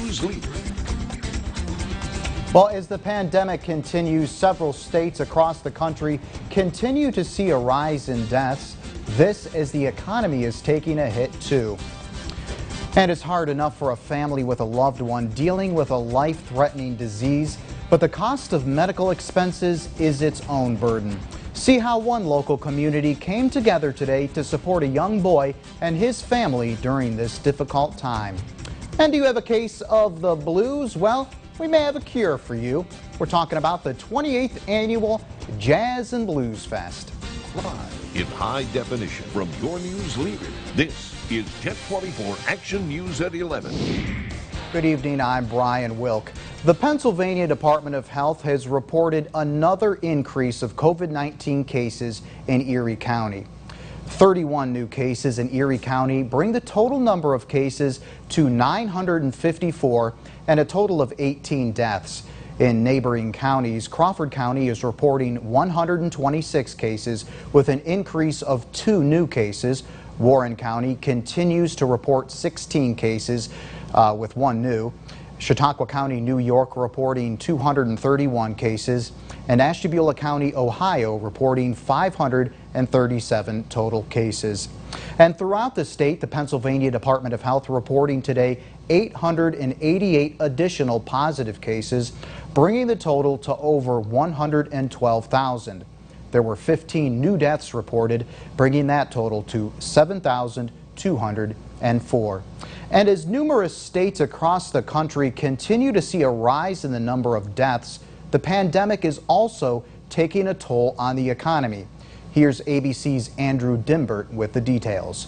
News Leader. Well, as the pandemic continues, several states across the country continue to see a rise in deaths. This as the economy is taking a hit too. And it's hard enough for a family with a loved one dealing with a life-threatening disease, but the cost of medical expenses is its own burden. See how one local community came together today to support a young boy and his family during this difficult time. And do you have a case of the blues? Well, we may have a cure for you. We're talking about the 28th annual Jazz and Blues Fest. Live in high definition from your news leader. This is 1024 Action News at 11. Good evening, I'm Brian Wilk. The Pennsylvania Department of Health has reported another increase of COVID-19 cases in Erie County. 31 new cases in Erie County bring the total number of cases to 954 and a total of 18 deaths. In neighboring counties, Crawford County is reporting 126 cases with an increase of 2 new cases. Warren County continues to report 16 cases with 1 new. Chautauqua County, New York reporting 231 cases, and Ashtabula County, Ohio reporting 537 total cases. And throughout the state, the Pennsylvania Department of Health reporting today 888 additional positive cases, bringing the total to over 112,000. There were 15 new deaths reported, bringing that total to 7,204. And as numerous states across the country continue to see a rise in the number of deaths, the pandemic is also taking a toll on the economy. Here's ABC's Andrew Dimbert with the details.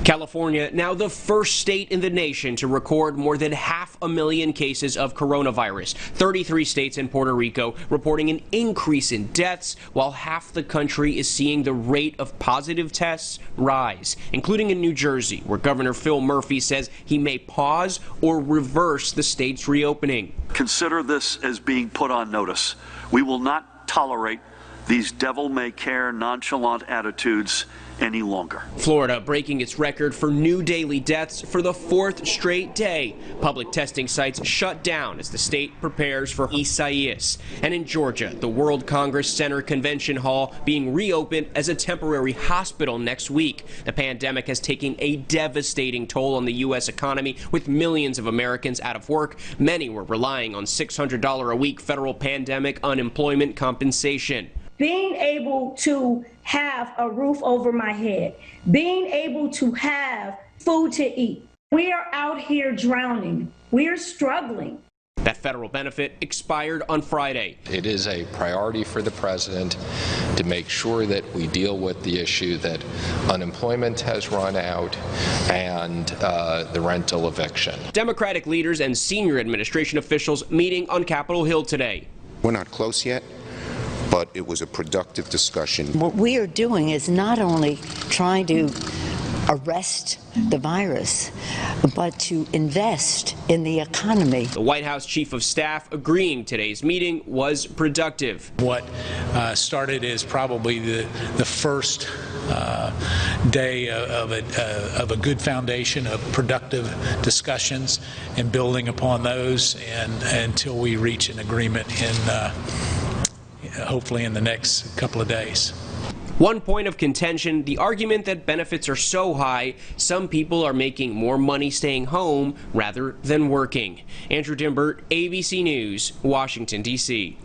California, now the first state in the nation to record more than 500,000 cases of coronavirus. 33 states and Puerto Rico reporting an increase in deaths, while half the country is seeing the rate of positive tests rise, including in New Jersey, where Governor Phil Murphy says he may pause or reverse the state's reopening. Consider this as being put on notice. We will not tolerate these devil-may-care, nonchalant attitudes any longer. Florida breaking its record for new daily deaths for the 4th straight day. Public testing sites shut down as the state prepares for ISAIAS. And in Georgia, the World Congress Center Convention Hall being reopened as a temporary hospital next week. The pandemic has taken a devastating toll on the U.S. economy, with millions of Americans out of work. Many were relying on $600 a week federal pandemic unemployment compensation. Being able to have a roof over my head, being able to have food to eat. We are out here drowning. We are struggling. That federal benefit expired on Friday. It is a priority for the president to make sure that we deal with the issue that unemployment has run out and the rental eviction. Democratic leaders and senior administration officials meeting on Capitol Hill today. We're not close yet, but it was a productive discussion. What we are doing is not only trying to arrest the virus, but to invest in the economy. The White House Chief of Staff agreeing today's meeting was productive. What started as probably the first day of a good foundation of productive discussions and building upon those, and until we reach an agreement in hopefully in the next couple of days. One point of contention, the argument that benefits are so high, some people are making more money staying home rather than working. Andrew Dimbert, ABC News, Washington, D.C.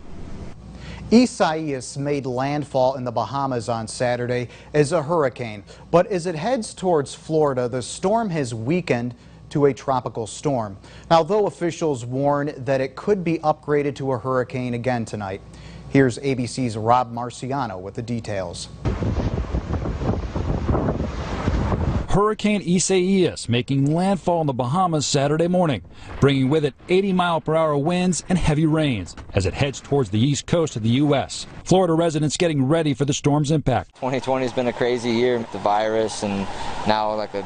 Isaias made landfall in the Bahamas on Saturday as a hurricane, but as it heads towards Florida, the storm has weakened to a tropical storm. Now, though officials warn that it could be upgraded to a hurricane again tonight. Here's ABC's Rob Marciano with the details. Hurricane Isaias making landfall in the Bahamas Saturday morning, bringing with it 80-mile-per-hour winds and heavy rains as it heads towards the east coast of the U.S. Florida residents getting ready for the storm's impact. 2020 has been a crazy year with the virus, and now like a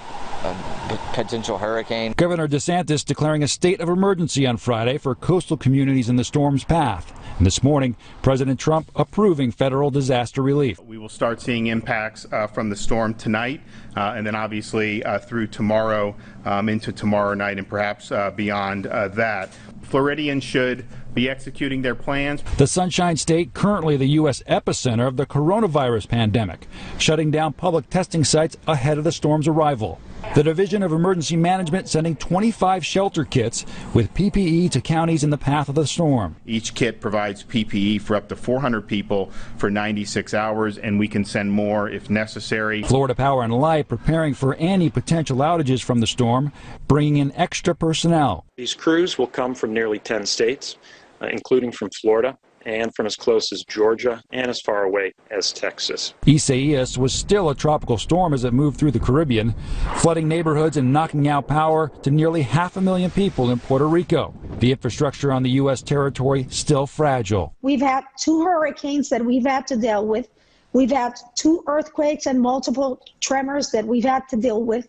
potential hurricane. Governor DeSantis declaring a state of emergency on Friday for coastal communities in the storm's path. And this morning, President Trump approving federal disaster relief. We will start seeing impacts from the storm tonight, and then obviously through tomorrow into tomorrow night and perhaps beyond that. Floridians should be executing their plans. The Sunshine State, currently the U.S. epicenter of the coronavirus pandemic, shutting down public testing sites ahead of the storm's arrival. The Division of Emergency Management sending 25 shelter kits with PPE to counties in the path of the storm. Each kit provides PPE for up to 400 people for 96 hours, and we can send more if necessary. Florida Power and Light preparing for any potential outages from the storm, bringing in extra personnel. These crews will come from nearly 10 states, including from Florida and from as close as Georgia and as far away as Texas. ISAIAS was still a tropical storm as it moved through the Caribbean, flooding neighborhoods and knocking out power to nearly 500,000 people in Puerto Rico. The infrastructure on the U.S. territory still fragile. We've had 2 hurricanes that we've had to deal with. We've had 2 earthquakes and multiple tremors that we've had to deal with.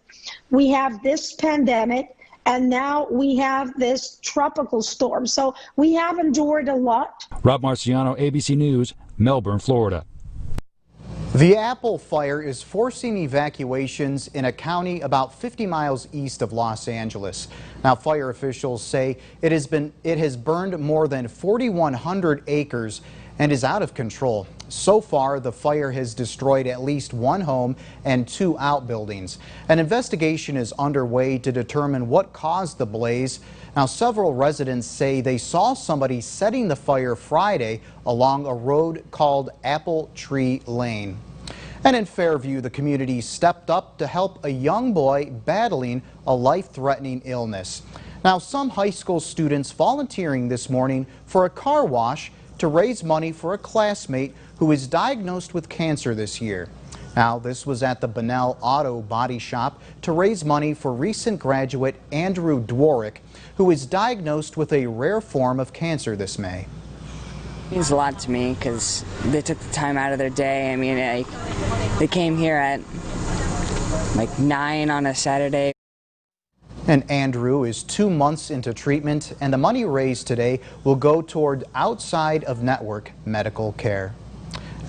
We have this pandemic. And now we have this tropical storm. So we have endured a lot. Rob Marciano, ABC News, Melbourne, Florida. The Apple fire is forcing evacuations in a county about 50 miles east of Los Angeles. Now, fire officials say it has burned more than 4,100 acres and is out of control. So far, the fire has destroyed at least 1 home and 2 outbuildings. An investigation is underway to determine what caused the blaze. Now, several residents say they saw somebody setting the fire Friday along a road called Apple Tree Lane. And in Fairview, the community stepped up to help a young boy battling a life-threatening illness. Now, some high school students volunteering this morning for a car wash to raise money for a classmate who is diagnosed with cancer this year. Now, this was at the Bunnell Auto Body Shop to raise money for recent graduate Andrew Dworick, who is diagnosed with a rare form of cancer this May. It means a lot to me because they took the time out of their day. I mean, they came here at like 9 on a Saturday. And Andrew is 2 months into treatment, and the money raised today will go toward outside of network medical care.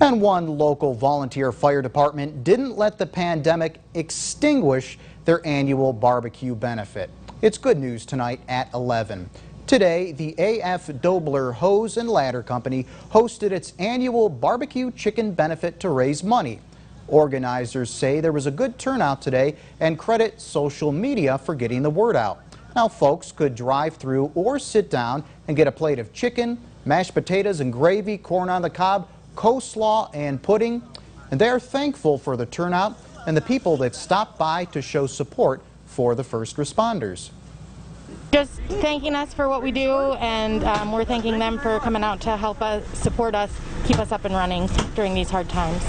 And one local volunteer fire department didn't let the pandemic extinguish their annual barbecue benefit. It's good news tonight at 11. Today, the A.F. Dobler Hose and Ladder Company hosted its annual barbecue chicken benefit to raise money. Organizers say there was a good turnout today and credit social media for getting the word out. Now, folks could drive through or sit down and get a plate of chicken, mashed potatoes and gravy, corn on the cob, coleslaw and pudding. And they're thankful for the turnout and the people that stopped by to show support for the first responders. Just thanking us for what we do, and we're thanking them for coming out to help us, support us, keep us up and running during these hard times.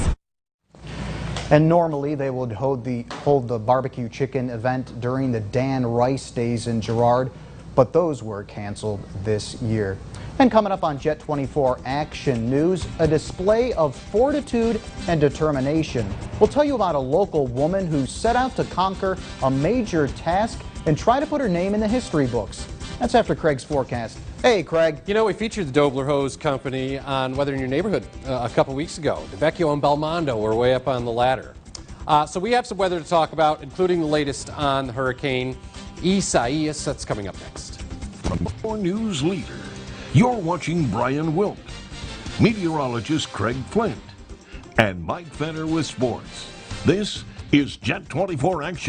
And normally they would hold the barbecue chicken event during the Dan Rice Days in Girard, but those were canceled this year. And coming up on Jet 24 Action News, a display of fortitude and determination. We'll tell you about a local woman who set out to conquer a major task and try to put her name in the history books. That's after Craig's forecast. Hey, Craig. You know, we featured the Dobler Hose Company on Weather in Your Neighborhood a couple weeks ago. DeVecchio and Belmondo were way up on the ladder. So we have some weather to talk about, including the latest on Hurricane Isaias. That's coming up next. From your news leader, you're watching Brian Wilk, meteorologist Craig Flint, and Mike Fenner with sports. This is Jet 24 Action.